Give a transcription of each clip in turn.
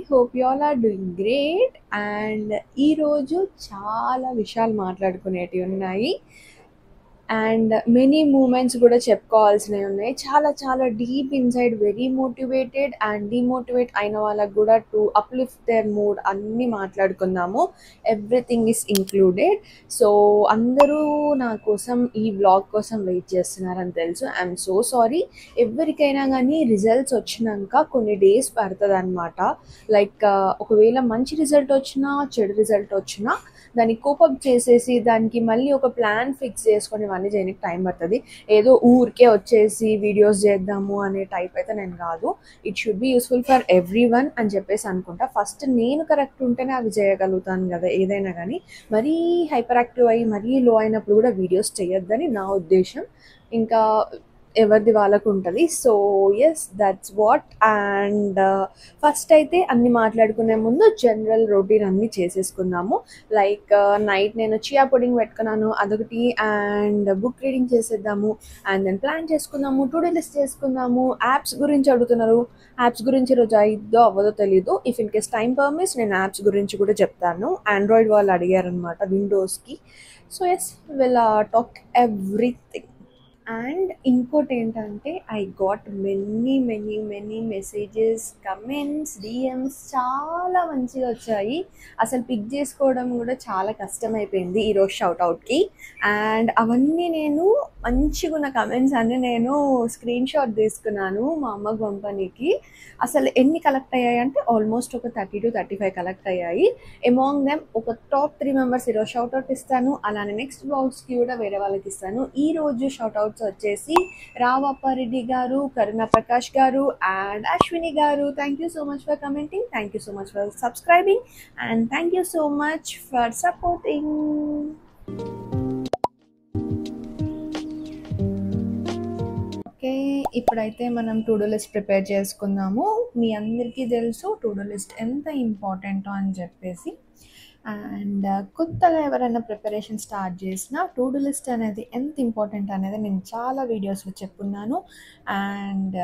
hope you all are doing great. And ఈ రోజు చాలా విషయాలు మాట్లాడుకునేటివి ఉన్నాయి. అండ్ మెనీ మూమెంట్స్ కూడా చెప్పుకోవాల్సినవి ఉన్నాయి. చాలా చాలా deep inside very motivated and demotivate అయిన వాళ్ళకు కూడా టు అప్లిఫ్ట్ దేర్ మూడ్ అన్నీ మాట్లాడుకుందాము. Everything is included. సో అందరూ నా కోసం ఈ వ్లాగ్ కోసం వెయిట్ చేస్తున్నారని తెలుసు. I'm so sorry. ఎవరికైనా కానీ రిజల్ట్స్ వచ్చినాక కొన్ని డేస్ పడుతుంది అనమాట. లైక్ ఒకవేళ మంచి రిజల్ట్ వచ్చినా చెడు రిజల్ట్ వచ్చినా దాన్ని కోపప్ చేసేసి దానికి మళ్ళీ ఒక ప్లాన్ ఫిక్స్ చేసుకొని ఇవన్నీ చేయడానికి టైం పడుతుంది. ఏదో ఊరికే వచ్చేసి వీడియోస్ చేద్దాము అనే టైప్ అయితే నేను కాదు. It should be useful for every one అని చెప్పేసి అనుకుంటా. ఫస్ట్ నేను కరెక్ట్ ఉంటేనే అవి చేయగలుగుతాను కదా ఏదైనా కానీ. మరీ హైపర్ యాక్టివ్ అయ్యి మరీ లో అయినప్పుడు కూడా వీడియోస్ చేయొద్దని నా ఉద్దేశం. ఇంకా ఎవరిది వాళ్ళకు ఉంటుంది. So yes, that's what. And first అయితే అన్ని మాట్లాడుకునే ముందు జనరల్ రొటీన్ అన్నీ చేసేసుకుందాము. లైక్ నైట్ నేను చియా పుడింగ్ పెట్టుకున్నాను, అదొకటి. అండ్ బుక్ రీడింగ్ చేసేద్దాము. అండ్ దెన్ ప్లాన్ చేసుకుందాము, టు డూ లిస్ట్ చేసుకుందాము. యాప్స్ గురించి అడుగుతున్నారు. యాప్స్ గురించి ఈరోజు అయిద్దో అవ్వదో తెలీదు. If in case time permits నేను యాప్స్ గురించి కూడా చెప్తాను. ఆండ్రాయిడ్ వాళ్ళు అడిగారనమాట విండోస్కి. So yes, will talk everything. And ఇంకోటి ఏంటంటే I got many messages, comments, DMs చాలా మంచిగా వచ్చాయి. అసలు పిక్ చేసుకోవడం కూడా చాలా కష్టమైపోయింది ఈరోజు షౌట్అవుట్కి. అండ్ అవన్నీ నేను మంచిగా ఉన్న కమెంట్స్ అన్నీ నేను స్క్రీన్ షాట్ తీసుకున్నాను మా అమ్మకు పంపనీకి. అసలు ఎన్ని కలెక్ట్ అయ్యాయి అంటే ఆల్మోస్ట్ ఒక 30 to 35 కలెక్ట్ అయ్యాయి. ఎమాంగ్ దెమ్ ఒక టాప్ 3 మెంబర్స్ ఈరోజు షౌట్అవుట్ ఇస్తాను. అలానే నెక్స్ట్ బ్లాగ్స్కి కూడా వేరే వాళ్ళకి ఇస్తాను. ఈరోజు షౌట్అవుట్స్ వచ్చేసి రావప్పారెడ్డి గారు, కరుణ ప్రకాష్ గారు అండ్ అశ్విని గారు. Thank you so much for commenting, thank you so much for subscribing and thank you so much for supporting. Okay, ఇప్పుడైతే మనం టు డూ లిస్ట్ ప్రిపేర్ చేసుకుందాము. మీ అందరికీ తెలుసు టు డూ లిస్ట్ ఎంత ఇంపార్టెంటో అని చెప్పేసి. అండ్ కొత్తగా ఎవరైనా ప్రిపరేషన్ స్టార్ట్ చేసినా టు డూ లిస్ట్ అనేది ఎంత ఇంపార్టెంట్ అనేది నేను చాలా వీడియోస్లో చెప్పున్నాను. అండ్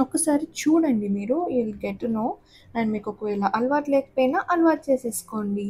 ఒకసారి చూడండి, మీరు will get to know. And మీకు ఒకవేళ అలవాటు లేకపోయినా అలవాటు చేసేసుకోండి.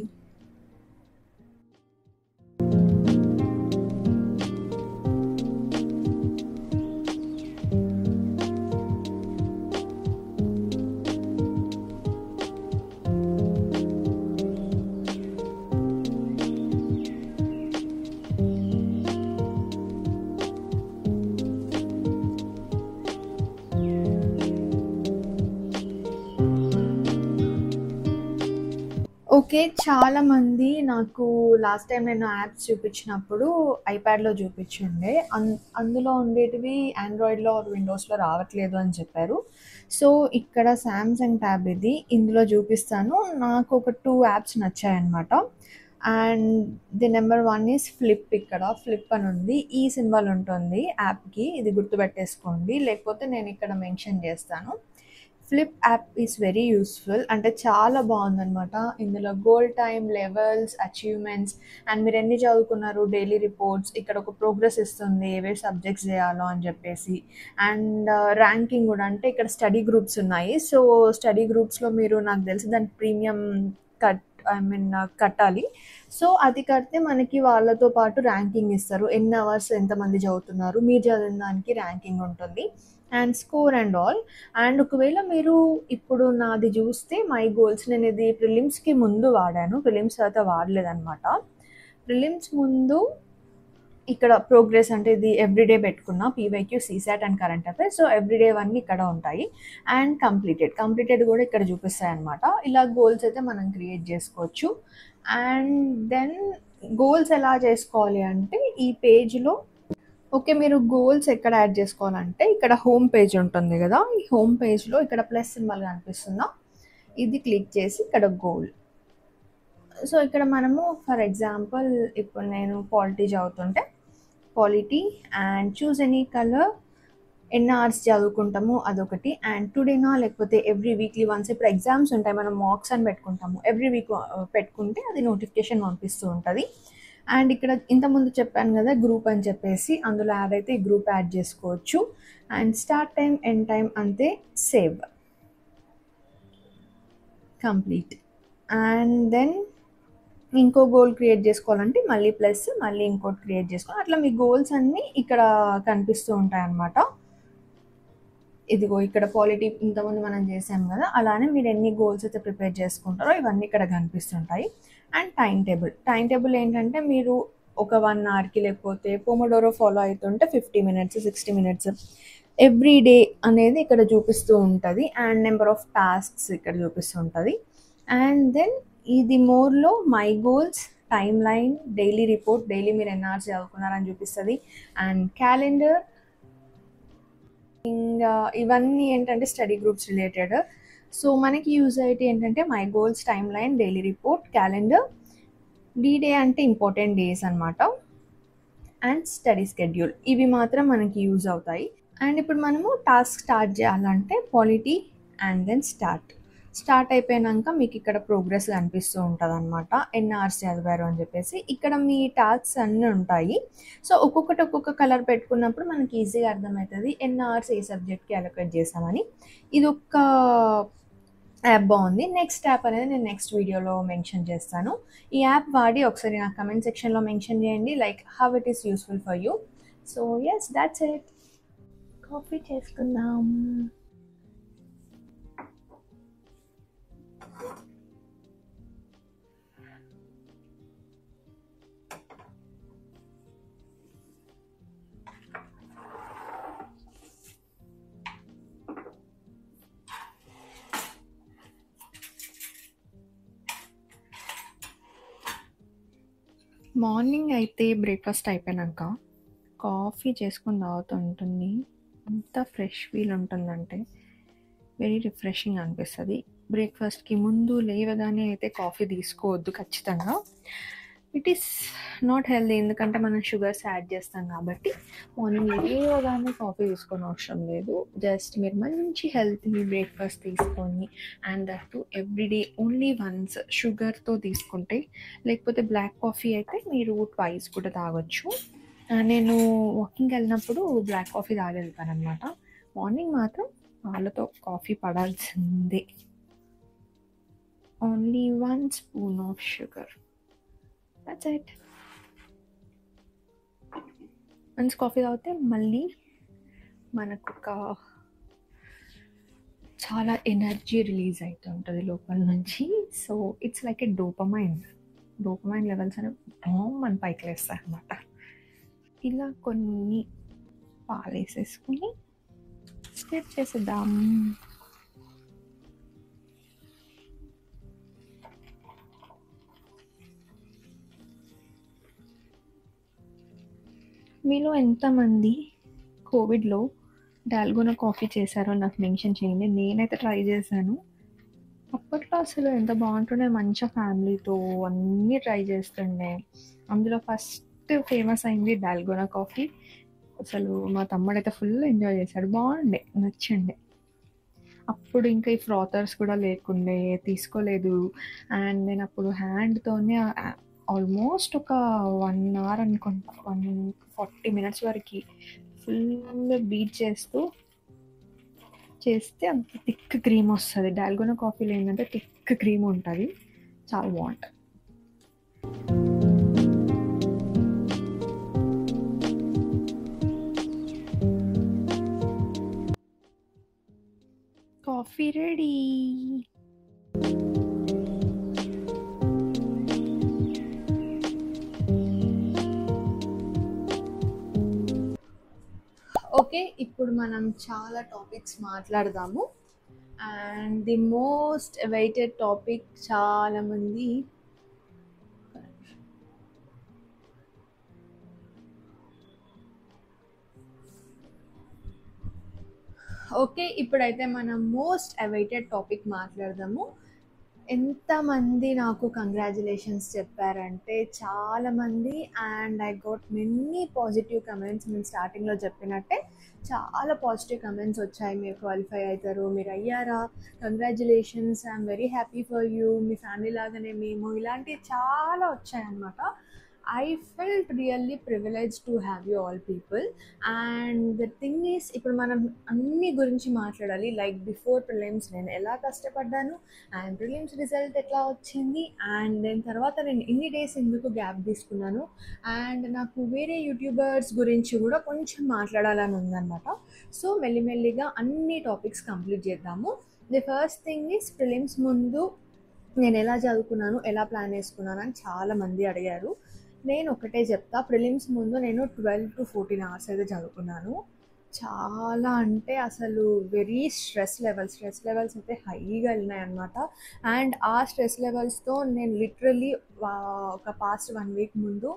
ఓకే, చాలామంది నాకు లాస్ట్ టైం నేను యాప్స్ చూపించినప్పుడు ఐప్యాడ్లో చూపించుండే అందులో ఉండేటివి ఆండ్రాయిడ్లో విండోస్లో రావట్లేదు అని చెప్పారు. సో ఇక్కడ శాంసంగ్ ట్యాబ్ ఇది, ఇందులో చూపిస్తాను. నాకు ఒక 2 యాప్స్ నచ్చాయన్నమాట. And the number 1 is Flip. ఇక్కడ ఫ్లిప్ అని ఉంది, ఈ సింబల్ ఉంటుంది యాప్కి, ఇది గుర్తుపెట్టేసుకోండి. లేకపోతే నేను ఇక్కడ మెన్షన్ చేస్తాను. Flip app is very useful, అంటే చాలా బాగుందనమాట. ఇందులో goal time, levels, achievements and మీరు ఎన్ని చదువుకున్నారు, డైలీ రిపోర్ట్స్, ఇక్కడ ఒక ప్రోగ్రెస్ ఇస్తుంది ఏవే సబ్జెక్ట్స్ చేయాలో అని చెప్పేసి. అండ్ ర్యాంకింగ్ కూడా, అంటే ఇక్కడ స్టడీ గ్రూప్స్ ఉన్నాయి. సో స్టడీ గ్రూప్స్లో మీరు, నాకు తెలిసి దానికి ప్రీమియం కట్టాలి. సో అది కడితే మనకి వాళ్ళతో పాటు ర్యాంకింగ్ ఇస్తారు. ఎన్ని అవర్స్ ఎంతమంది చదువుతున్నారు, మీరు చదివిన దానికి ర్యాంకింగ్ ఉంటుంది. And score and all. And ఒకవేళ మీరు ఇప్పుడు నాది చూస్తే మై గోల్స్, నేను ఇది ప్రిలిమ్స్కి ముందు వాడాను, ప్రిలిమ్స్ తర్వాత వాడలేదన్నమాట. ప్రిలిమ్స్ ముందు ఇక్కడ ప్రోగ్రెస్, అంటే ఇది ఎవ్రీడే పెట్టుకున్నా, PYQ, CSAT and current affairs. So everyday అన్నీ ఇక్కడ ఉంటాయి. అండ్ కంప్లీటెడ్ కూడా ఇక్కడ చూపిస్తాయి అనమాట. ఇలా గోల్స్ అయితే మనం క్రియేట్ చేసుకోవచ్చు. అండ్ దెన్ గోల్స్ ఎలా చేసుకోవాలి అంటే ఈ పేజ్లో, ఓకే, మీరు గోల్స్ ఎక్కడ యాడ్ చేసుకోవాలంటే ఇక్కడ హోమ్ పేజ్ ఉంటుంది కదా, ఈ హోమ్ పేజ్లో ఇక్కడ ప్లస్ సింబల్ కనిపిస్తుందా, ఇది క్లిక్ చేసి ఇక్కడ గోల్. సో ఇక్కడ మనము ఫర్ ఎగ్జాంపుల్ ఇప్పుడు నేను పాలిటీ చదువుతుంటే polity and choose any colour, ఎన్ని అవర్స్ చదువుకుంటాము అదొకటి. అండ్ టుడేనా లేకపోతే ఎవ్రీ వీక్లీ వన్స్, ఇప్పుడు ఎగ్జామ్స్ ఉంటాయి, మనం మార్క్స్ అని పెట్టుకుంటాము, ఎవ్రీ వీక్ పెట్టుకుంటే అది నోటిఫికేషన్ పంపిస్తూ ఉంటుంది. అండ్ ఇక్కడ ఇంతకుముందు చెప్పాను కదా గ్రూప్ అని చెప్పేసి, అందులో యాడ్ అయితే ఈ గ్రూప్ యాడ్ చేసుకోవచ్చు. And start time, end time అంతే, సేవ్. కంప్లీట్. అండ్ దెన్ ఇంకో గోల్ క్రియేట్ చేసుకోవాలంటే మళ్ళీ ప్లస్ మళ్ళీ ఇంకోటి క్రియేట్ చేసుకోవాలి. అట్లా మీ గోల్స్ అన్నీ ఇక్కడ కనిపిస్తూ ఉంటాయి అన్నమాట. ఇదిగో ఇక్కడ పాలిటీ ఇంతకుముందు మనం చేసాం కదా, అలానే మీరు ఎన్ని గోల్స్ అయితే ప్రిపేర్ చేసుకుంటారో ఇవన్నీ ఇక్కడ కనిపిస్తుంటాయి. అండ్ టైం టేబుల్ ఏంటంటే మీరు ఒక 1 అవర్కి లేకపోతే పోమోడోరో ఫాలో అవుతుంటే 50 మినిట్స్ 60 మినిట్స్ ఎవ్రీ డే అనేది ఇక్కడ చూపిస్తూ ఉంటుంది. అండ్ నెంబర్ ఆఫ్ టాస్క్స్ ఇక్కడ చూపిస్తూ ఉంటుంది. అండ్ దెన్ ఇది మోర్లో my goals, timeline, daily report, daily మీరు ఎన్ని అవర్స్ చదువుకున్నారని చూపిస్తుంది. అండ్ క్యాలెండర్, ఇంకా ఇవన్నీ ఏంటంటే స్టడీ గ్రూప్స్ రిలేటెడ్. సో మనకి యూజ్ అయ్యేటి ఏంటంటే my goals, timeline, daily report, calendar, day అంటే ఇంపార్టెంట్ డేస్ అనమాట, అండ్ స్టడీ స్కెడ్యూల్. ఇవి మాత్రం మనకి యూజ్ అవుతాయి. అండ్ ఇప్పుడు మనము టాస్క్ స్టార్ట్ చేయాలంటే పాలిటీ అండ్ దెన్ స్టార్ట్ అయిపోయాక మీకు ఇక్కడ ప్రోగ్రెస్ కనిపిస్తూ ఉంటుంది అనమాట, ఎన్ని అవర్స్ చదివారు అని చెప్పేసి. ఇక్కడ మీ టాస్క్స్ అన్నీ ఉంటాయి. సో ఒక్కొక్క కలర్ పెట్టుకున్నప్పుడు మనకి ఈజీగా అర్థమవుతుంది ఎన్ని అవర్స్ ఏ సబ్జెక్ట్కి అలొకేట్ చేసామని. ఇది ఒక యాప్ బాగుంది. నెక్స్ట్ యాప్ అనేది నేను నెక్స్ట్ వీడియోలో మెన్షన్ చేస్తాను. ఈ యాప్ వాడి ఒకసారి నా కమెంట్ సెక్షన్లో మెన్షన్ చేయండి, like how it is useful for you. So yes, that's it. Coffee చేసుకుందాం. మార్నింగ్ అయితే బ్రేక్ఫాస్ట్ అయిపోయాక కాఫీ చేసుకొని తాగుతుంటుంది. అంత ఫ్రెష్ ఫీల్ ఉంటుందంటే వెరీ రిఫ్రెషింగ్ అనిపిస్తుంది. బ్రేక్ఫాస్ట్కి ముందు లేవగానే అయితే కాఫీ తీసుకోవద్దు ఖచ్చితంగా. ఇట్ ఈస్ నాట్ హెల్దీ, ఎందుకంటే మనం షుగర్స్ యాడ్ చేస్తాం కాబట్టి. మార్నింగ్ లేవగానే కాఫీ తీసుకొని అవసరం లేదు. జస్ట్ మీరు మంచి హెల్తీ బ్రేక్ఫాస్ట్ తీసుకొని, and that too everyday only once షుగర్తో తీసుకుంటే, లేకపోతే బ్లాక్ కాఫీ అయితే మీరు ట్వైస్ కూడా తాగొచ్చు. నేను వాకింగ్కి వెళ్ళినప్పుడు బ్లాక్ కాఫీ తాగెళ్తాను అనమాట. మార్నింగ్ మాత్రం పాలతో కాఫీ పడాల్సిందే. Only 1 spoon of sugar, that's it. Once coffee తాగితే మళ్ళీ మనకు ఒక చాలా ఎనర్జీ రిలీజ్ అవుతూ ఉంటుంది లోపల నుంచి. So it's like A dopamine levels అని మన పైకి లేస్తాయి అన్నమాట. ఇలా కొన్ని పాలు వేసేసుకుని స్టెప్ చేసేద్దాం. మీలో ఎంతమంది కోవిడ్లో డాల్గోనా కాఫీ చేశారో నాకు మెన్షన్ చేయండి. నేనైతే ట్రై చేశాను. అప్పట్లో అసలు ఎంత బాగుంటుండే, మంచిగా ఫ్యామిలీతో అన్నీ ట్రై చేస్తుండే. అందులో ఫస్ట్ ఫేమస్ అయింది డాల్గోనా కాఫీ. అసలు మా తమ్ముడైతే ఫుల్ ఎంజాయ్ చేశాడు, బాగుండే, నచ్చిండే. అప్పుడు ఇంకా ఈ ఫ్రాతర్స్ కూడా లేకుండే, తీసుకోలేదు. అండ్ నేను అప్పుడు హ్యాండ్తోనే ఆల్మోస్ట్ ఒక 1 అవర్ అనుకుంటా, 140 మినిట్స్ వరకు ఫుల్ బీట్ చేస్తే అంత థిక్ క్రీమ్ వస్తుంది. డాల్గోనా కాఫీలో ఏంటంటే థిక్ క్రీమ్ ఉంటుంది, చాలా బాగుంటుంది. Coffee ready. ఓకే, ఇప్పుడు మనం చాలా టాపిక్స్ మాట్లాడదాము. And the most awaited topic, చాలామంది ఓకే, ఇప్పుడైతే మనం మోస్ట్ అవైటెడ్ టాపిక్ మాట్లాడదాము. ఎంతమంది నాకు కంగ్రాచులేషన్స్ చెప్పారంటే చాలామంది. And I got many positive comments. నేను స్టార్టింగ్లో చెప్పినట్టే చాలా పాజిటివ్ కమెంట్స్ వచ్చాయి. మీరు క్వాలిఫై అవుతారు, మీరు అయ్యారా, congratulations, I'm very happy for you, me family లాగానే మేము, ఇలాంటివి చాలా వచ్చాయన్నమాట. I felt really privileged to have you all people. And the thing is, ఇప్పుడు మనం అన్ని గురించి మాట్లాడాలి. లైక్ బిఫోర్ ప్రిలిమ్స్ నేను ఎలా కష్టపడ్డాను, అండ్ ప్రిలిమ్స్ రిజల్ట్ ఎట్లా వచ్చింది, అండ్ దాని తర్వాత నేను ఇన్ని డేస్ ఎందుకు గ్యాప్ తీసుకున్నాను, అండ్ నాకు వేరే యూట్యూబర్స్ గురించి కూడా కొంచెం మాట్లాడాలని ఉందన్నమాట. సో మెల్లిమెల్లిగా అన్ని టాపిక్స్ కంప్లీట్ చేద్దాము. The first thing is, prelims ముందు నేను ఎలా చదువుకున్నాను, ఎలా ప్లాన్ వేసుకున్నాను అని చాలామంది అడిగారు. నేను ఒకటే చెప్తా, ప్రిలిమ్స్ ముందు నేను 12 to 14 hours అయితే చదువుకున్నాను. చాలా అంటే అసలు వెరీ స్ట్రెస్ లెవెల్స్ అయితే హైగా వెళ్ళినాయి అనమాట. అండ్ ఆ స్ట్రెస్ లెవెల్స్తో నేను లిటరలీ ఒక పాస్ట్ 1 week ముందు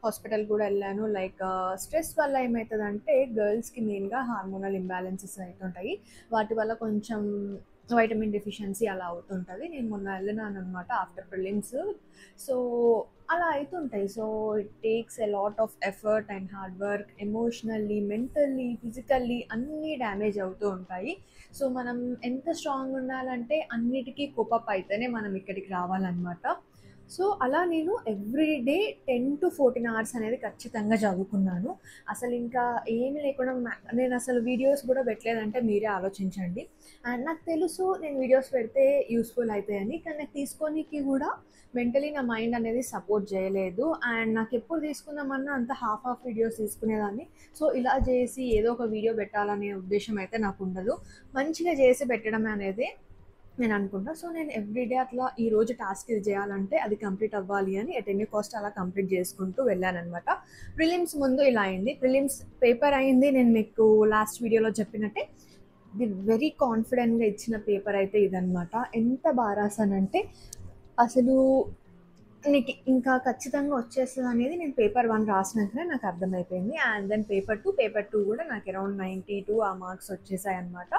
హాస్పిటల్ కూడా వెళ్ళాను. లైక్ స్ట్రెస్ వల్ల ఏమవుతుందంటే గర్ల్స్కి మెయిన్గా హార్మోనల్ ఇంబ్యాలెన్సెస్ అవుతుంటాయి. వాటి వల్ల కొంచెం వైటమిన్ డెఫిషియన్సీ అలా అవుతుంటుంది. నేను మొన్న వెళ్ళినాను అనమాట ఆఫ్టర్ ప్రిలిమ్స్. సో అలా అవుతుంటాయి. So it takes a lot of effort and hard work, emotionally, mentally, physically అన్నీ డ్యామేజ్ అవుతూ ఉంటాయి. సో మనం ఎంత స్ట్రాంగ్ ఉండాలంటే అన్నిటికీ కోపప్ అయితేనే మనం ఇక్కడికి రావాలన్నమాట. సో అలా నేను ఎవ్రీడే 10 to 14 hours అనేది ఖచ్చితంగా చదువుకున్నాను. అసలు ఇంకా ఏమి లేకుండా నేను అసలు వీడియోస్ కూడా పెట్టలేదంటే మీరే ఆలోచించండి. అండ్ నాకు తెలుసు నేను వీడియోస్ పెడితే యూస్ఫుల్ అవుతాయని, కానీ నాకు తీసుకోనికి కూడా మెంటలీ నా మైండ్ అనేది సపోర్ట్ చేయలేదు. అండ్ నాకు ఎప్పుడు తీసుకుందామన్నా అంత హాఫ్ వీడియోస్ తీసుకునేదాన్ని. సో ఇలా చేసి ఏదో ఒక వీడియో పెట్టాలనే ఉద్దేశం అయితే నాకు ఉండదు. మంచిగా చేసి పెట్టడం అనేది నేను అనుకుంటా. సో నేను ఎవ్రీడే అట్లా ఈరోజు టాస్క్ ఇది చేయాలంటే అది కంప్లీట్ అవ్వాలి అని ఎట్ ఎనీ కాస్ట్ అలా కంప్లీట్ చేసుకుంటూ వెళ్ళానమాట. ప్రిలిమ్స్ ముందు ఇలా అయింది. ప్రిలిమ్స్ పేపర్ అయింది. నేను మీకు లాస్ట్ వీడియోలో చెప్పినట్టే ది వెరీ కాన్ఫిడెంట్గా ఇచ్చిన పేపర్ అయితే ఇదనమాట. ఎంత బాగా రాసానంటే అసలు నీకు ఇంకా ఖచ్చితంగా వచ్చేస్తుంది అనేది నేను పేపర్ 1 రాసినాకనే నాకు అర్థమైపోయింది. అండ్ దెన్ పేపర్ టూ కూడా నాకు అరౌండ్ 92 ఆ మార్క్స్ వచ్చేసాయి అనమాట.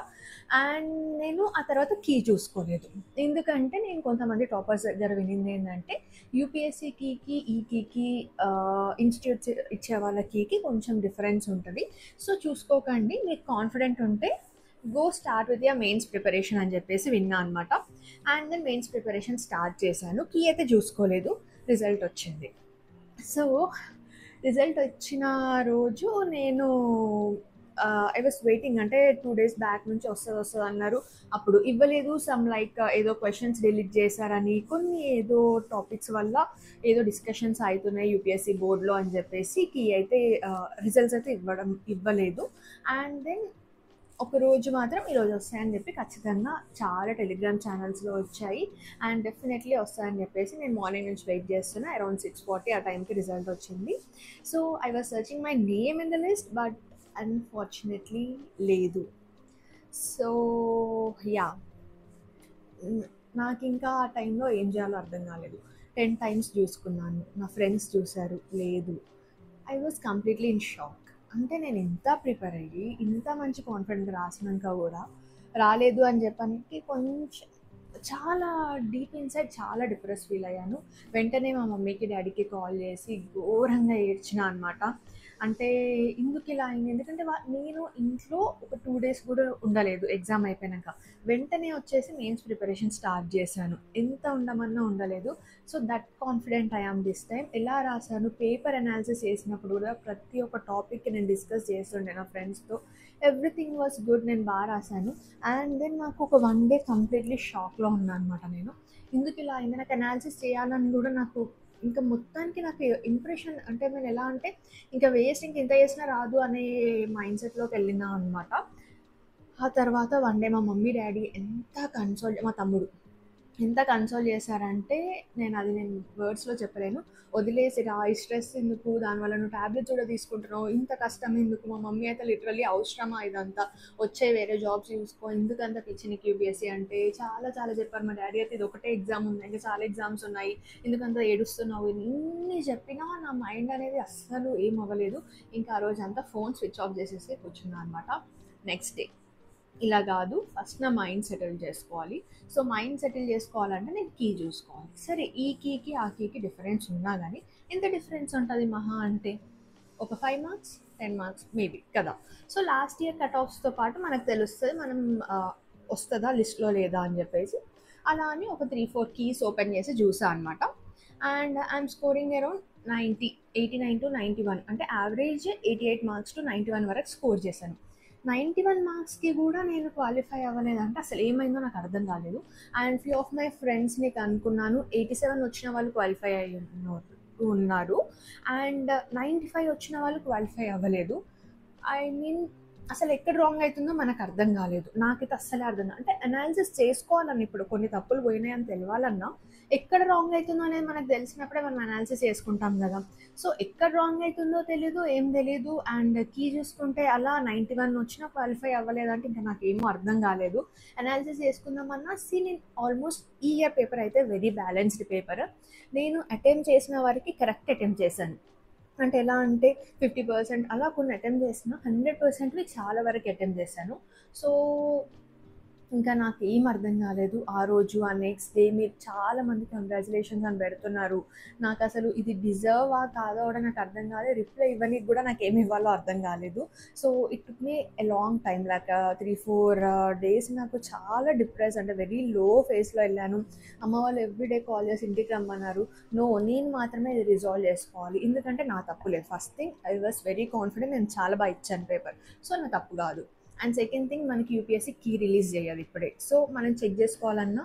అండ్ నేను ఆ తర్వాత కీ చూసుకోలేదు. ఎందుకంటే నేను కొంతమంది టాపర్స్ దగ్గర వినింది ఏంటంటే యూపీఎస్సీ కీకి ఈ కీకి ఇన్స్టిట్యూట్స్ ఇచ్చే వాళ్ళ కీకి కొంచెం డిఫరెన్స్ ఉంటుంది. సో చూసుకోకండి, మీకు కాన్ఫిడెంట్ ఉంటే go start with your mains preparation అని చెప్పేసి విన్నా అనమాట. And then mains preparation start చేశాను. కీ అయితే చూసుకోలేదు. రిజల్ట్ వచ్చింది. సో రిజల్ట్ వచ్చిన రోజు నేను ఐ వాస్ వెయిటింగ్. అంటే 2 days బ్యాక్ నుంచి వస్తుంది అన్నారు. అప్పుడు ఇవ్వలేదు. సమ్ లైక్ ఏదో క్వశ్చన్స్ డిలీట్ చేశారని, కొన్ని ఏదో టాపిక్స్ వల్ల ఏదో డిస్కషన్స్ అవుతున్నాయి యూపీఎస్సీ బోర్డులో అని చెప్పేసి కీ అయితే రిజల్ట్స్ అయితే ఇవ్వలేదు. అండ్ దెన్ ఒకరోజు మాత్రం ఈరోజు వస్తాయని చెప్పి ఖచ్చితంగా చాలా టెలిగ్రామ్ ఛానల్స్లో వచ్చాయి. అండ్ డెఫినెట్లీ వస్తాయని చెప్పేసి నేను మార్నింగ్ నుంచి వెయిట్ చేస్తున్నా. అరౌండ్ 6:40 ఆ టైంకి రిజల్ట్ వచ్చింది. So I was searching my name in the list, but unfortunately లేదు. సో యా, నాకు ఇంకా ఆ టైంలో ఏం చేయాలో అర్థం కాలేదు. 10 times చూసుకున్నాను. నా ఫ్రెండ్స్ చూశారు, లేదు. I was completely in shock. అంటే నేను ఇంత ప్రిపేర్ అయ్యి ఇంత మంచి కాన్ఫిడెంట్ రాసినాక కూడా రాలేదు అని చెప్పడానికి కొంచెం చాలా డీప్ ఇన్సైడ్ చాలా డిప్రెస్ ఫీల్ అయ్యాను. వెంటనే మా మమ్మీకి డాడీకి కాల్ చేసి ఘోరంగా ఏడ్చిన అనమాట. అంటే ఎందుకు ఇలా అయింది, ఎందుకంటే నేను ఇంట్లో ఒక 2 days కూడా ఉండలేదు. ఎగ్జామ్ అయిపోయాక వెంటనే వచ్చేసి మెయిన్స్ ప్రిపరేషన్ స్టార్ట్ చేశాను. ఎంత ఉండమన్నా ఉండలేదు. So that confident I am this time. ఎలా రాశాను, పేపర్ అనాలిసిస్ చేసినప్పుడు కూడా ప్రతి ఒక్క టాపిక్కి నేను డిస్కస్ చేస్తుండే నా ఫ్రెండ్స్తో. ఎవ్రీథింగ్ వాజ్ గుడ్, నేను బాగా రాశాను. అండ్ దెన్ నాకు ఒక 1 day కంప్లీట్లీ షాక్లో ఉన్నాను అనమాట. నేను ఎందుకు ఇలా అయింది, నాకు అనాలిసిస్ చేయాలని కూడా నాకు ఇంకా మొత్తానికి నాకు ఇంప్రెషన్ అంటే నేను ఎలా అంటే ఇంకా వేస్ట్, ఇంత చేసినా రాదు అనే మైండ్ సెట్లోకి వెళ్ళినా అనమాట. ఆ తర్వాత 1 day మా మమ్మీ డాడీ ఎంత కన్సోల్, మా తమ్ముడు ఎంత కన్సోల్ చేశారంటే నేను వర్డ్స్లో చెప్పలేను. వదిలేసిరా, ఈ స్ట్రెస్ ఎందుకు, దానివల్ల నువ్వు ట్యాబ్లెట్స్ కూడా తీసుకుంటున్నావు, ఇంత కష్టం ఎందుకు. మా మమ్మీ అయితే లిటరల్లీ అవసరమా ఇదంతా, వచ్చే వేరే జాబ్స్ చూసుకో, ఎందుకంత పిచ్చి నీకు యూపీఎస్సీ అంటే చాలా చాలా చెప్పారు. మా డాడీ అయితే ఇది ఒకటే ఎగ్జామ్ ఉంది, ఇంకా చాలా ఎగ్జామ్స్ ఉన్నాయి, ఎందుకంత ఏడుస్తున్నావు, ఇన్ని చెప్పినా నా మైండ్ అనేది అస్సలు ఏం అవ్వలేదు. ఇంకా ఆ రోజు అంతా ఫోన్ స్విచ్ ఆఫ్ చేసేసి కూర్చున్నా అనమాట. నెక్స్ట్ డే ఇలా కాదు, ఫస్ట్ నా మైండ్ సెటిల్ చేసుకోవాలి. సో మైండ్ సెటిల్ చేసుకోవాలంటే నేను కీ చూసుకోవాలి. సరే, ఈ కీకి ఆ కీకి డిఫరెన్స్ ఉన్నా కానీ ఎంత డిఫరెన్స్ ఉంటుంది మహా అంటే ఒక 5 marks 10 marks మేబీ కదా. సో లాస్ట్ ఇయర్ కట్ ఆఫ్స్తో పాటు మనకు తెలుస్తుంది మనం వస్తుందా లిస్ట్లో లేదా అని చెప్పేసి. అలా అని ఒక 3-4 కీస్ ఓపెన్ చేసి చూసా అనమాట. And I'm scoring around 90, 89 to 91 అంటే యావరేజ్ 88 మార్క్స్ టు 91 వరకు స్కోర్ చేశాను. 91 మార్క్స్‌కి కూడా నేను క్వాలిఫై అవ్వలేదంటే అసలు ఏమైందో నాకు అర్థం కాలేదు. అండ్ ఫ్యూ ఆఫ్ మై ఫ్రెండ్స్‌ని కనుక్కున్నాను. 87 వచ్చిన వాళ్ళు క్వాలిఫై అయ్యి ఉన్నారు. అండ్ 95 వచ్చిన వాళ్ళు క్వాలిఫై అవ్వలేదు. ఐ మీన్ అసలు ఎక్కడ రాంగ్ అవుతుందో మనకు అర్థం కాలేదు. నాకైతే అస్సలే అర్థం కాదు. అంటే అనాలిసిస్ చేసుకోవాలన్నా ఇప్పుడు కొన్ని తప్పులు పోయినాయని తెలవాలన్నా ఎక్కడ రాంగ్ అవుతుందో అనేది మనకు తెలిసినప్పుడే మనం అనాలిసిస్ చేసుకుంటాం కదా. సో ఎక్కడ రాంగ్ అవుతుందో తెలీదు, ఏం తెలీదు. అండ్ కీ చూసుకుంటే అలా 91 వచ్చినా క్వాలిఫై అవ్వలేదంటే ఇంకా నాకేమో అర్థం కాలేదు. అనాలిసిస్ చేసుకుందామన్నా నేను ఆల్మోస్ట్ ఈ ఇయర్ పేపర్ అయితే వెరీ బ్యాలెన్స్డ్ పేపర్. నేను అటెంప్ట్ చేసిన వారికి కరెక్ట్ అటెంప్ట్ చేశాను. అంటే ఎలా అంటే 50% అలా కొన్ని అటెంప్ట్ చేసిన 100%వి చాలా వరకు అటెంప్ట్ చేశాను. సో ఇంకా నాకేం అర్థం కాలేదు ఆ రోజు. ఆ నెక్స్ట్ డే మీరు చాలామంది కంగ్రాచులేషన్స్ అని పెడుతున్నారు. నాకు అసలు ఇది డిజర్వా కాదా కూడా నాకు అర్థం కాలేదు. రిప్లై ఇవ్వడానికి కూడా నాకు ఏమి ఇవ్వాలో అర్థం కాలేదు. So it took me a long time, like 3-4 days నాకు చాలా డిప్రెస్, అంటే వెరీ లో ఫేస్లో వెళ్ళాను. అమ్మ వాళ్ళు ఎవ్రీడే కాల్ చేసి ఇంటికి రమ్మన్నారు. నేను మాత్రమే ఇది రిజాల్వ్ చేసుకోవాలి, ఎందుకంటే నా తప్పు లేదు. First thing I was very confident, నేను చాలా బాగా ఇచ్చాను పేపర్, సో నా తప్పు కాదు. అండ్ సెకండ్ థింగ్, మనకి యూపీఎస్సీ కీ రిలీజ్ చేయాలి ఇప్పుడే, సో మనం చెక్ చేసుకోవాలన్నా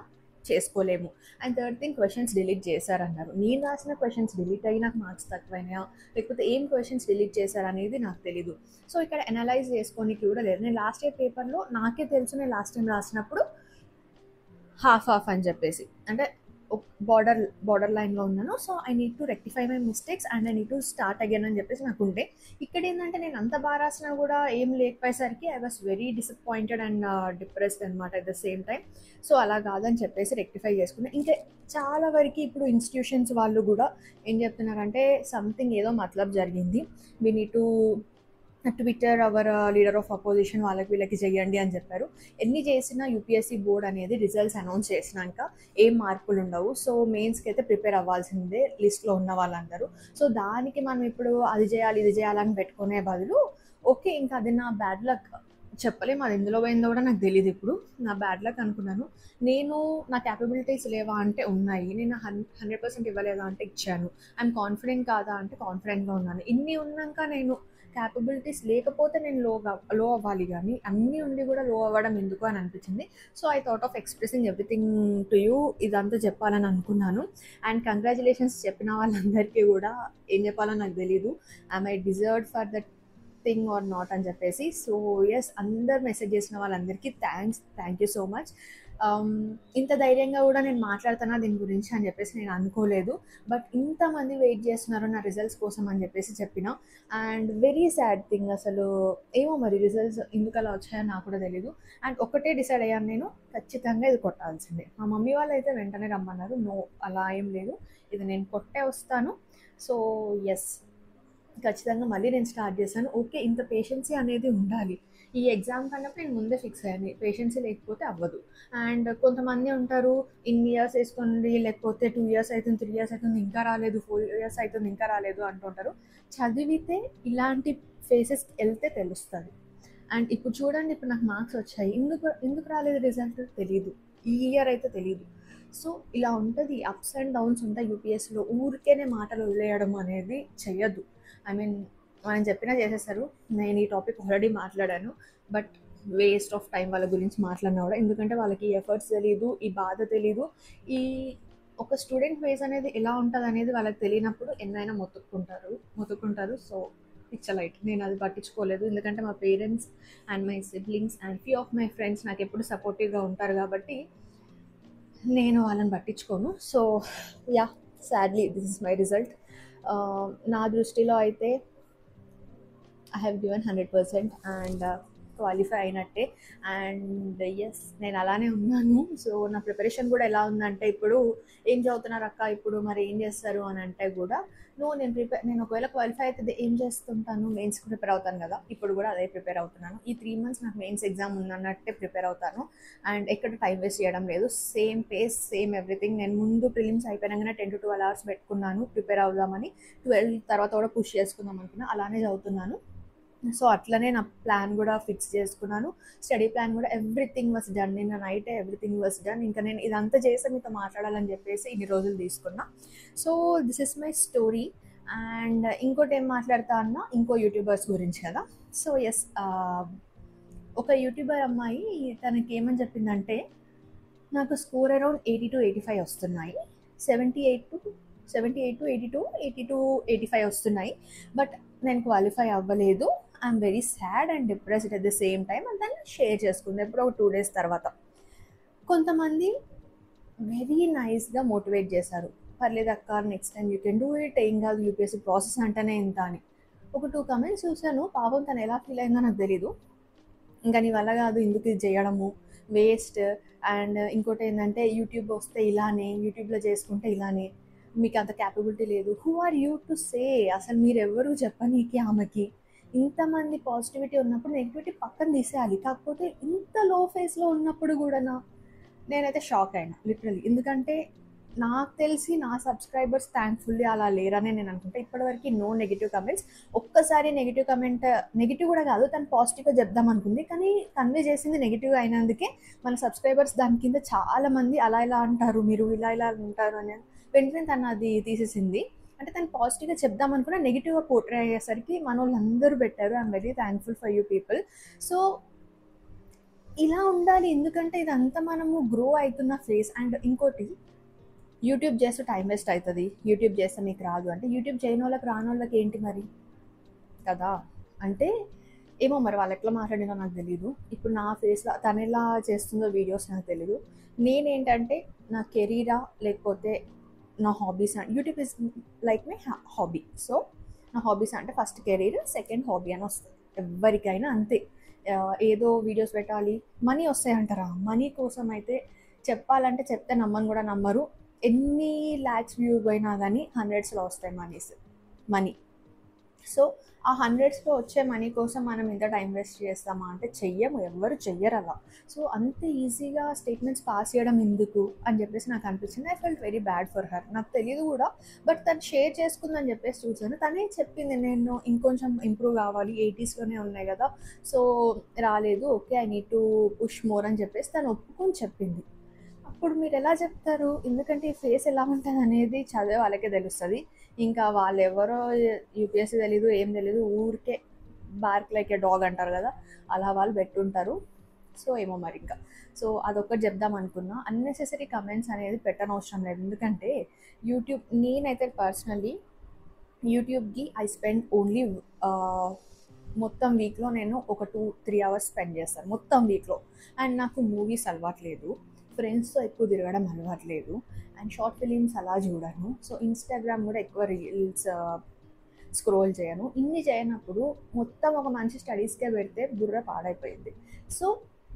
చేసుకోలేము. And third thing, questions delete చేశారన్నారు. నేను రాసిన క్వశ్చన్స్ డిలీట్ అయ్యి నాకు మార్క్స్ తక్కువైనాయా, లేకపోతే ఏం క్వశ్చన్స్ డిలీట్ చేశారనేది నాకు తెలీదు. సో ఇక్కడ అనలైజ్ చేసుకోనికి కూడా లేదు. నేను లాస్ట్ ఇయర్ పేపర్లో నాకే తెలుసు, నేను లాస్ట్ టైం రాసినప్పుడు హాఫ్ అని చెప్పేసి, అంటే బార్డర్ లైన్లో ఉన్నాను. So I need to rectify my mistakes and I need to start again అని చెప్పేసి నాకు ఉండే. ఇక్కడ ఏంటంటే నేను అంత బాగా రాసినా కూడా ఏం లేకపోయేసరికి I was very disappointed and depressed అనమాట at the same time. So అలా కాదని చెప్పేసి రెక్టిఫై చేసుకున్నాను. ఇంకా చాలా వరకు ఇప్పుడు ఇన్స్టిట్యూషన్స్ వాళ్ళు కూడా ఏం చెప్తున్నారంటే సంథింగ్ ఏదో మతలబ్ జరిగింది, we need to Twitter our leader of opposition వాళ్ళకి వీళ్ళకి చేయండి అని చెప్పారు. ఎన్ని చేసినా యూపీఎస్సీ బోర్డ్ అనేది రిజల్ట్స్ అనౌన్స్ చేసినాక ఏం మార్పులు ఉండవు. సో మెయిన్స్కి అయితే ప్రిపేర్ అవ్వాల్సిందే లిస్ట్లో ఉన్న వాళ్ళందరూ. సో దానికి మనం ఇప్పుడు అది చేయాలి ఇది చేయాలని పెట్టుకునే బదులు, ఓకే ఇంకా అది నా బ్యాడ్ లక్, చెప్పలేము అది ఎందులో పోయిందో కూడా నాకు తెలియదు. ఇప్పుడు నా బ్యాడ్ లక్ అనుకున్నాను. నేను నా క్యాపబిలిటీస్ లేవా అంటే ఉన్నాయి, నేను 100% ఇవ్వలేదా అంటే ఇచ్చాను. ఐఎమ్ కాన్ఫిడెంట్ కాదా అంటే కాన్ఫిడెంట్గా ఉన్నాను. ఇన్ని ఉన్నాక నేను క్యాపబిలిటీస్ లేకపోతే నేను లో అవ్వాలి, కానీ అన్నీ ఉండి కూడా లో అవ్వడం ఎందుకు అని అనిపించింది. So I thought of expressing everything to you, ఇదంతా చెప్పాలని అనుకున్నాను. అండ్ కంగ్రాచులేషన్స్ చెప్పిన వాళ్ళందరికీ కూడా ఏం చెప్పాలో నాకు తెలీదు, I deserved for that thing or not అని చెప్పేసి. సో ఎస్, అందరు మెసేజ్ చేసిన వాళ్ళందరికీ థ్యాంక్ యూ సో మచ్. ఇంత ధైర్యంగా కూడా నేను మాట్లాడుతున్నా దీని గురించి అని చెప్పేసి నేను అనుకోలేదు. బట్ ఇంతమంది వెయిట్ చేస్తున్నారు నా రిజల్ట్స్ కోసం అని చెప్పేసి చెప్పిన. అండ్ వెరీ సాడ్ థింగ్, అసలు ఏమో మరి రిజల్ట్స్ ఎందుకు అలా వచ్చాయో నాకు కూడా తెలీదు. అండ్ ఒకటే డిసైడ్ అయ్యాను, నేను ఖచ్చితంగా ఇది కొట్టాల్సిందే. మా మమ్మీ వాళ్ళు అయితే వెంటనే రమ్మన్నారు, నో అలా ఏం లేదు, ఇది నేను కొట్టే వస్తాను. సో ఎస్, ఖచ్చితంగా మళ్ళీ నేను స్టార్ట్ చేశాను. ఓకే, ఇంత పేషెన్సీ అనేది ఉండాలి. ఈ ఎగ్జామ్ కన్నప్పుడు నేను ముందే ఫిక్స్ అయ్యాను, పేషెన్సీ లేకపోతే అవ్వదు. అండ్ కొంతమంది ఉంటారు, ఇన్ని ఇయర్స్ వేసుకోండి, లేకపోతే 2 years అవుతుంది, 3 years అవుతుంది ఇంకా రాలేదు, 4 years అవుతుంది ఇంకా రాలేదు అంటుంటారు. చదివితే ఇలాంటి ఫేసెస్కి వెళ్తే తెలుస్తుంది. అండ్ ఇప్పుడు చూడండి, ఇప్పుడు నాకు మార్క్స్ వచ్చాయి, ఎందుకు రాలేదు రిజల్ట్ తెలీదు, ఈ ఇయర్ అయితే తెలీదు. సో ఇలా ఉంటుంది, అప్స్ అండ్ డౌన్స్ ఉంటాయి యూపీఎస్సీలో. ఊరికేనే మాటలు వదిలేయడం అనేది చెయ్యొద్దు. ఐ మీన్ మనం చెప్పినా చేసేస్తారు. నేను ఈ టాపిక్ ఆల్రెడీ మాట్లాడాను, బట్ వేస్ట్ ఆఫ్ టైం వాళ్ళ గురించి మాట్లాడినా కూడా, ఎందుకంటే వాళ్ళకి ఈ ఎఫర్ట్స్ తెలీదు, ఈ బాధ తెలీదు, ఈ ఒక స్టూడెంట్ ఫేస్ అనేది ఎలా ఉంటుంది అనేది వాళ్ళకి తెలియనప్పుడు ఎన్నైనా మొత్తుకుంటారు. సో ఇట్స్ లైట్, నేను అది పట్టించుకోలేదు, ఎందుకంటే మా parents and my siblings and few of my friends నాకు ఎప్పుడు సపోర్టివ్గా ఉంటారు కాబట్టి నేను వాళ్ళని పట్టించుకోను. So yeah, sadly this is my result. నా దృష్టిలో అయితే I have given 100% and qualify అయినట్టే. అండ్ ఎస్, నేను అలానే ఉన్నాను. సో నా ప్రిపరేషన్ కూడా ఎలా ఉందంటే, ఇప్పుడు ఏం చదువుతున్నారు అక్క, ఇప్పుడు మరి ఏం చేస్తారు అని అంటే కూడా నేను ఒకవేళ క్వాలిఫై అయితే ఏం చేస్తుంటాను, మెయిన్స్కి ప్రిపేర్ అవుతాను కదా, ఇప్పుడు కూడా అదే ప్రిపేర్ అవుతున్నాను. ఈ 3 months నాకు మెయిన్స్ ఎగ్జామ్ ఉందన్నట్టే ప్రిపేర్ అవుతాను. అండ్ ఎక్కడ టైం వేస్ట్ చేయడం లేదు, సేమ్ పేస్, సేమ్ ఎవ్రీథింగ్. నేను ముందు ప్రిలిమ్స్ అయిపోయినాకనే 10 to 12 hours పెట్టుకున్నాను ప్రిపేర్ అవుదామని. 12 తర్వాత కూడా పుష్ చేసుకుందాం అనుకున్నా, అలానే చదువుతున్నాను. సో అట్లనే నా ప్లాన్ కూడా ఫిక్స్ చేసుకున్నాను, స్టడీ ప్లాన్ కూడా ఎవ్రీథింగ్ వాస్ డన్. నిన్న నైటే ఎవ్రీథింగ్ వాస్ డన్. ఇంకా నేను ఇదంతా చేసి మీతో మాట్లాడాలని చెప్పేసి ఇన్ని రోజులు తీసుకున్నా. So this is my story. And ఇంకోటి ఏం మాట్లాడతా అన్నా ఇంకో యూట్యూబర్స్ గురించి కదా. సో ఎస్, ఒక యూట్యూబర్ అమ్మాయి తనకి ఏమని చెప్పిందంటే, నాకు స్కోర్ అరౌండ్ 80 to 85 వస్తున్నాయి, 78 to 82 వస్తున్నాయి, బట్ నేను క్వాలిఫై అవ్వలేదు. I'm very sad and depressed at the same time అని దాన్ని షేర్ చేసుకుంది ఎప్పుడో ఒక 2 days తర్వాత. కొంతమంది వెరీ నైస్గా మోటివేట్ చేశారు, పర్లేదు అక్క, next time you can do it, ఏం కాదు, యూపీఎస్సీ ప్రాసెస్ అంటేనే ఇంత అని. ఒక 2 comments చూశాను, పాపం తను ఎలా ఫీల్ అయిందో నాకు తెలీదు. ఇంకా నీ వల్ల కాదు, ఎందుకు ఇది చేయడము, వేస్ట్. అండ్ ఇంకోటి ఏంటంటే, యూట్యూబ్ వస్తే ఇలానే, యూట్యూబ్లో చేసుకుంటే ఇలానే, మీకు అంత క్యాపబిలిటీ లేదు. Who are you to say? అసలు మీరెవరు చెప్పనీకి ఆమెకి? ఇంతమంది పాజిటివిటీ ఉన్నప్పుడు నెగిటివిటీ పక్కన తీసేయాలి. కాకపోతే ఇంత లో ఫేస్లో ఉన్నప్పుడు కూడా నేనైతే షాక్ అయినా లిటరలీ. ఎందుకంటే నాకు తెలిసి నా సబ్స్క్రైబర్స్ థ్యాంక్ఫుల్లీ అలా లేరని నేను అనుకుంటా. ఇప్పటివరకు నో నెగిటివ్ కమెంట్స్. ఒక్కసారి నెగిటివ్ కమెంట్, నెగిటివ్ కూడా కాదు, తను పాజిటివ్గా చెప్దాం అనుకుంది, కానీ కన్వే చేసింది నెగిటివ్ అయినందుకే మన సబ్స్క్రైబర్స్ దాని కింద చాలా మంది అలా ఇలా అంటారు, మీరు ఇలా ఇలా ఉంటారు అని వెంటనే తను అది తీసేసింది. అంటే తను పాజిటివ్గా చెప్దాం అనుకున్నా, నెగిటివ్గా పోర్ట్రే అయ్యేసరికి మన వాళ్ళందరూ పెట్టారు. I'm very thankful for you people. So ఇలా ఉండాలి, ఎందుకంటే ఇదంతా మనము గ్రో అవుతున్న ఫేస్. అండ్ ఇంకోటి, యూట్యూబ్ చేస్తే టైం వేస్ట్ అవుతుంది, యూట్యూబ్ చేస్తే మీకు రాదు అంటే, యూట్యూబ్ చేయని వాళ్ళకి రాని వాళ్ళకి ఏంటి మరి కదా. అంటే ఏమో మరి వాళ్ళు ఎట్లా మాట్లాడినో నాకు తెలీదు. ఇప్పుడు నా ఫేస్లో తను ఎలా చేస్తుందో వీడియోస్ నాకు తెలీదు. నేనేంటంటే నా కెరీరా లేకపోతే నా hobbies, YouTube is like my hobby. So నా హాబీస్ అంటే ఫస్ట్ కెరీర్, సెకండ్ హాబీ అని వస్తుంది ఎవరికైనా అంతే. ఏదో వీడియోస్ పెట్టాలి, మనీ వస్తాయి అంటారా? మనీ కోసం అయితే చెప్పాలంటే చెప్తే నమ్మని కూడా నమ్మరు. ఎన్ని ల్యాక్స్ వ్యూ పోయినా కానీ హండ్రెడ్స్లో వస్తాయి మనీ. సో ఆ హండ్రెడ్స్లో వచ్చే మనీ కోసం మనం ఇంత టైం వేస్ట్ చేస్తామా అంటే చెయ్యము, ఎవ్వరు చెయ్యరు అలా. సో అంత ఈజీగా స్టేట్మెంట్స్ పాస్ చేయడం ఎందుకు అని చెప్పేసి నాకు అనిపించింది. I felt very bad for her. నాకు తెలియదు కూడా, బట్ తను షేర్ చేసుకుందని చెప్పేసి చూసాను. తనే చెప్పింది, నేను ఇంకొంచెం ఇంప్రూవ్ కావాలి, 80sలోనే ఉన్నాయి కదా, సో రాలేదు, okay I need to push more అని చెప్పేసి తను ఒప్పుకొని చెప్పింది. అప్పుడు మీరు ఎలా చెప్తారు? ఎందుకంటే ఈ ఫేస్ ఎలా ఉంటుంది అనేది చదివే వాళ్ళకే తెలుస్తుంది. ఇంకా వాళ్ళు ఎవరో యూపీఎస్సీ తెలీదు, ఏం తెలీదు, ఊరికే బార్క్ లైక్ ఏ డాగ్ అంటారు కదా, అలా వాళ్ళు పెట్టుంటారు. సో ఏమో మరి ఇంకా. సో అదొక్కటి చెప్దాం అనుకున్నా. అన్నెసెసరీ కమెంట్స్ అనేది పెట్టనవసరం లేదు. ఎందుకంటే యూట్యూబ్, నేనైతే పర్సనలీ యూట్యూబ్కి ఐ స్పెండ్ ఓన్లీ మొత్తం వీక్లో నేను ఒక 2-3 hours స్పెండ్ చేస్తాను మొత్తం వీక్లో. అండ్ నాకు మూవీస్ అలవాట్లేదు, ఫ్రెండ్స్తో ఎక్కువ తిరగడం అలవాట్లేదు, అండ్ షార్ట్ ఫిలిమ్స్ అలా చూడను. సో ఇన్స్టాగ్రామ్ కూడా ఎక్కువ రీల్స్ స్క్రోల్ చేయను. ఇన్ని చేయనప్పుడు మొత్తం ఒక మంచి స్టడీస్కే పెడితే బుర్ర పాడైపోయింది. So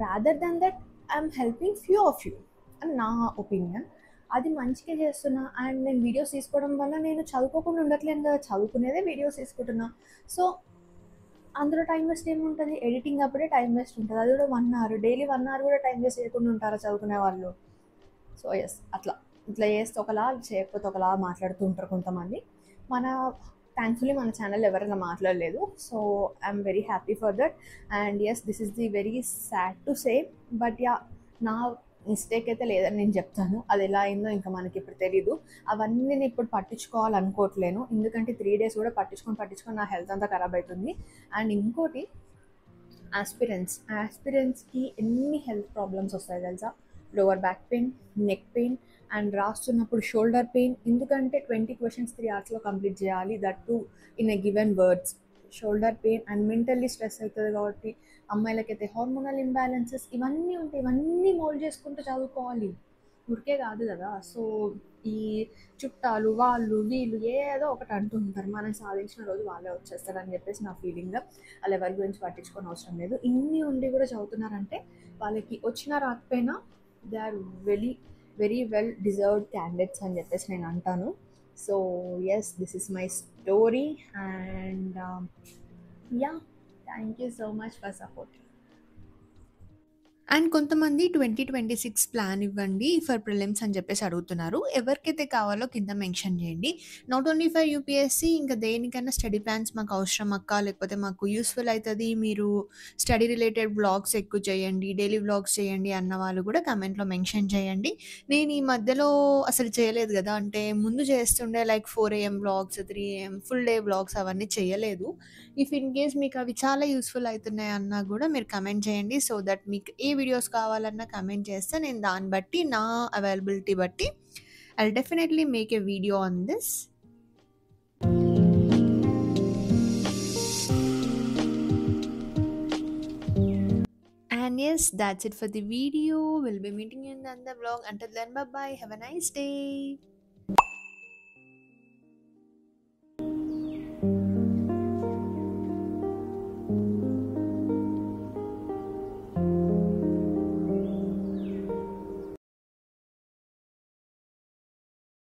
rather than that I'm helping few of you అని నా ఒపీనియన్. అది మంచిగా చేస్తున్నా. అండ్ నేను వీడియోస్ తీసుకోవడం వల్ల నేను చదువుకోకుండా ఉండట్లేను కదా, చదువుకునేదే వీడియోస్ తీసుకుంటున్నా. సో అందులో టైం వేస్ట్ ఏముంటుంది? ఎడిటింగ్ అప్పుడే టైం వేస్ట్ ఉంటుంది, అది కూడా 1 hour, డైలీ 1 hour కూడా టైం వేస్ట్ చేయకుండా ఉంటారా చదువుకునే వాళ్ళు? సో ఎస్, ఇట్లా చేస్తే ఒకలా, చేయకపోతే ఒకలా మాట్లాడుతూ ఉంటారు కొంతమంది. మన థ్యాంక్ఫుల్లీ మన ఛానల్ ఎవరైనా మాట్లాడలేదు. So I'm very happy for that. And yes, this is the very sad to say, but yeah, నా మిస్టేక్ అయితే లేదని నేను చెప్తాను. అది ఎలా అయిందో ఇంకా మనకి ఇప్పుడు తెలీదు. అవన్నీ నేను ఇప్పుడు పట్టించుకోవాలనుకోవట్లేను, ఎందుకంటే 3 days కూడా పట్టించుకొని నా హెల్త్ అంతా ఖరాబ్ అవుతుంది. అండ్ ఇంకోటి, ఆస్పిరెంట్స్కి ఎన్ని హెల్త్ ప్రాబ్లమ్స్ వస్తాయి తెలుసా? Lower back pain, neck pain, and రాస్తున్నప్పుడు షోల్డర్ పెయిన్. ఎందుకంటే 20 questions 3 hours కంప్లీట్ చేయాలి, that too in a given words. Shoulder pain and mentally stress అవుతుంది కాబట్టి, అమ్మాయిలకైతే హార్మోనల్ ఇంబ్యాలెన్సెస్ ఇవన్నీ ఉంటాయి, ఇవన్నీ మోల్డ్ చేసుకుంటూ చదువుకోవాలి, ఊరికే కాదు కదా. సో ఈ చుట్టాలు వాళ్ళు వీళ్ళు ఏదో ఒకటి అంటూ ఉంటారు, మనం సాధించిన రోజు వాళ్ళే వచ్చేస్తారని చెప్పేసి నా ఫీలింగ్. వాళ్ళు ఎవరి గురించి పట్టించుకొని అవసరం లేదు. ఇన్ని ఉండి కూడా చదువుతున్నారంటే వాళ్ళకి వచ్చినా రాకపోయినా they are very well deserved candidates అని చెప్పేసి నేను అంటాను. So yes, this is my story. And yeah, thank you so much for support. And కొంతమంది 2026 ప్లాన్ ఇవ్వండి ఫర్ ప్రిలిమ్స్ అని చెప్పేసి అడుగుతున్నారు. ఎవరికైతే కావాలో కింద మెన్షన్ చేయండి. నాట్ ఓన్లీ ఫర్ యూపీఎస్సీ, ఇంకా దేనికైనా స్టడీ ప్లాన్స్ మాకు అవసరం అక్క, లేకపోతే మాకు యూస్ఫుల్ అవుతుంది, మీరు స్టడీ రిలేటెడ్ వ్లాగ్స్ ఎక్కువ చేయండి, డైలీ వ్లాగ్స్ చేయండి అన్న వాళ్ళు కూడా కమెంట్లో మెన్షన్ చేయండి. నేను ఈ మధ్యలో అసలు చేయలేదు కదా, అంటే ముందు చేస్తుండే like 4 AM vlogs, 3 AM full day vlogs అవన్నీ చేయలేదు. ఇఫ్ ఇన్ కేస్ మీకు అవి చాలా యూస్ఫుల్ అవుతున్నాయి అన్నా కూడా మీరు కమెంట్ చేయండి. సో దట్ మీకు ఏ వీడియోస్ కావాలన్నా కమెంట్ చేస్తే నేను దాన్ని బట్టి నా అవైలబిలిటీ బట్టి I definitely make a video on this. And yes, that's it for the video. We'll be meeting you in the other vlog. Until then, bye bye. Have a nice day.